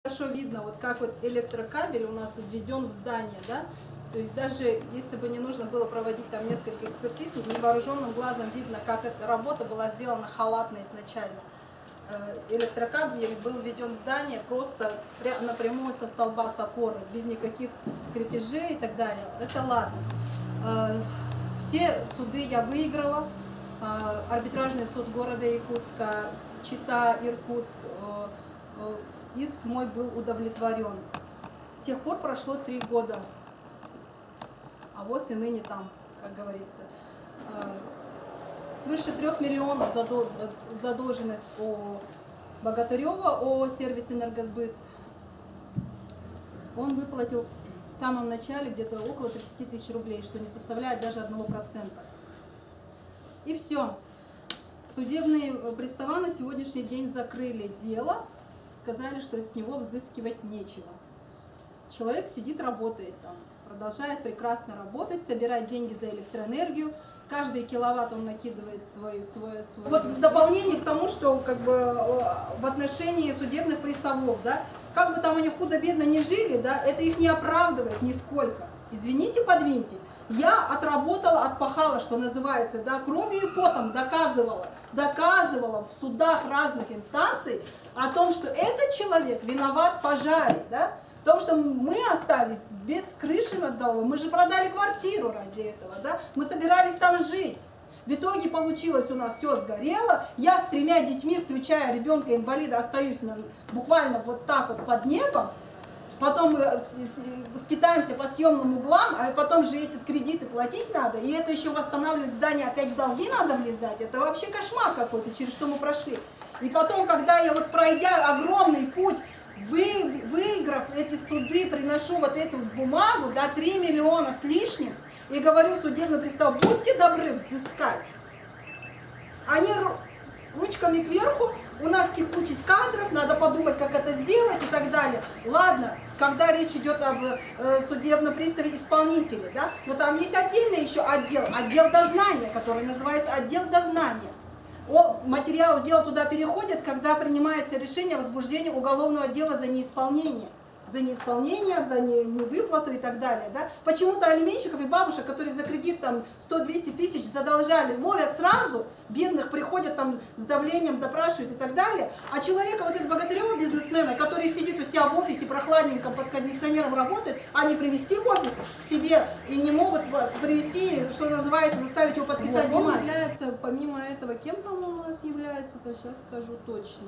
Хорошо видно, вот как вот электрокабель у нас введен в здание, да? То есть даже если бы не нужно было проводить там несколько экспертиз, невооруженным глазом видно, как эта работа была сделана халатно изначально. Электрокабель был введен в здание просто напрямую со столба с опоры, без никаких крепежей и так далее. Это ладно. Все суды я выиграла. Арбитражный суд города Якутска, Чита, Иркутск. Иск мой был удовлетворен. С тех пор прошло 3 года. А вот и ныне там, как говорится. Свыше 3 миллионов задолженность у Богатырева ООО «Сервис Энергосбыт». Он выплатил в самом начале где-то около 30 тысяч рублей, что не составляет даже 1%. И все. Судебные пристава на сегодняшний день закрыли дело, сказали, что с него взыскивать нечего. Человек сидит, работает там, продолжает прекрасно работать, собирать деньги за электроэнергию. Каждый киловатт он накидывает свой. Вот в дополнение к тому, что как бы в отношении судебных приставов, да, как бы там они худо-бедно не жили, да, это их не оправдывает нисколько. Извините, подвиньтесь. Я отработала, отпахала, что называется, да, кровью и потом доказывала в судах разных инстанций о том, что этот человек виноват в пожаре, да, потому что мы остались без крыши над головой, мы же продали квартиру ради этого, да, мы собирались там жить. В итоге получилось, у нас все сгорело, я с 3 детьми, включая ребенка-инвалида, остаюсь буквально вот так вот под небом, потом мы скитаемся по съемным углам, а потом же эти кредиты платить надо, и это еще восстанавливать здание, опять в долги надо влезать, это вообще кошмар какой-то, через что мы прошли. И потом, когда я вот пройдя огромный путь, выиграв эти суды, приношу вот эту бумагу, да, 3 миллиона с лишним, и говорю судебный пристав, будьте добры взыскать. Они ручками кверху, у нас кипучесть кадров, надо подумать, как это сделать и так далее. Ладно, когда речь идет об судебном приставе исполнителя, да, но там есть отдельный еще отдел дознания, который называется отдел дознания. Материалы дела туда переходят, когда принимается решение о возбуждении уголовного дела за неисполнение, за невыплату и так далее. Да? Почему-то алименщиков и бабушек, которые за кредит там 100-200 тысяч задолжали, ловят сразу, бедных приходят там с давлением, допрашивают и так далее. А человека, вот этого Богатырева, бизнесмена, который сидит у себя в офисе прохладненько под кондиционером работает, они привести в офис к себе и не могут привести, что называется, заставить его подписать бумагу. Он является, помимо этого, кем там он у нас является, то сейчас скажу точно.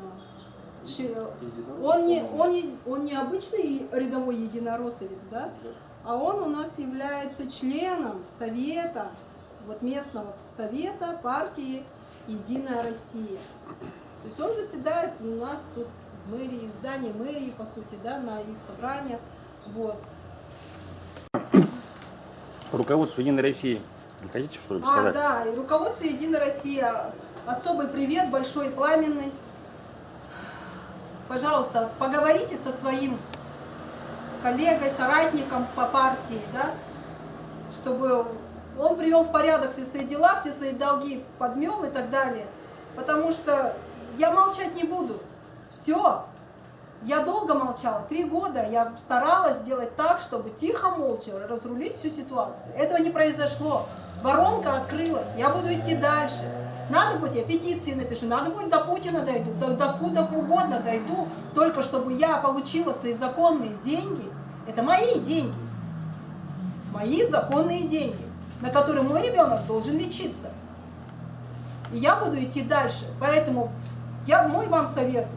Он не обычный рядовой единороссовец, да? А он у нас является членом совета, вот местного совета партии «Единая Россия». То есть он заседает у нас тут в мэрии, в здании мэрии, по сути, да, на их собраниях. Вот. Руководство «Единой России». Не хотите что-нибудь сказать? Да, и руководство «Единой России». Особый привет, большой и пламенный. Пожалуйста, поговорите со своим коллегой, соратником по партии, да, чтобы он привел в порядок все свои дела, все свои долги подмел и так далее. Потому что я молчать не буду. Все. Я долго молчала, 3 года я старалась сделать так, чтобы тихо, молча разрулить всю ситуацию. Этого не произошло. Воронка открылась, я буду идти дальше. Надо будет, я петиции напишу, надо будет до Путина дойду, до куда угодно дойду, только чтобы я получила свои законные деньги. Это мои деньги, мои законные деньги, на которые мой ребенок должен лечиться. И я буду идти дальше. Поэтому мой вам совет.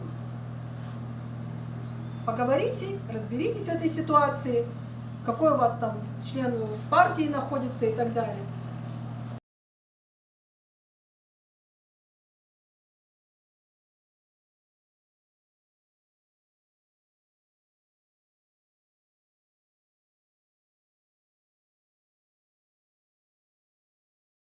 Поговорите, разберитесь в этой ситуации, какой у вас там член партии находится и так далее.